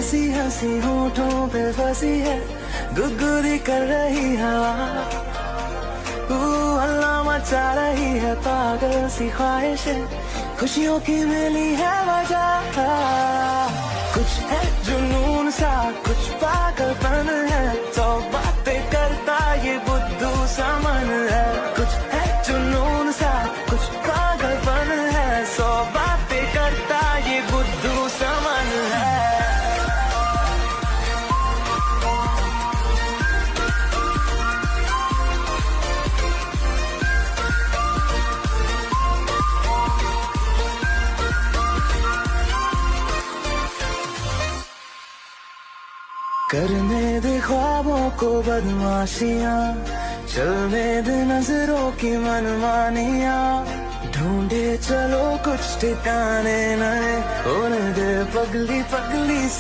हंसी हंसी होठों पे फंसी है, गुदगुदी कर रही हवा, हल्ला मचा रही है पागल सी ख्वाहिशें, खुशियों की मिली है वजह। कुछ है जुनून सा, कुछ पागलपन है, तो बातें करता ये बुद्धू सा मन है। कुछ है जुनून सा, कुछ पागलपन है, सौ बातें करता ये बुद्धू सा मन है। करने दे ख्वाबों को बदमाशियां, चलने दे नजरों की मनमानियां, ढूंढे चलो कुछ ठिकाने नए, होने दे पगली पगली सी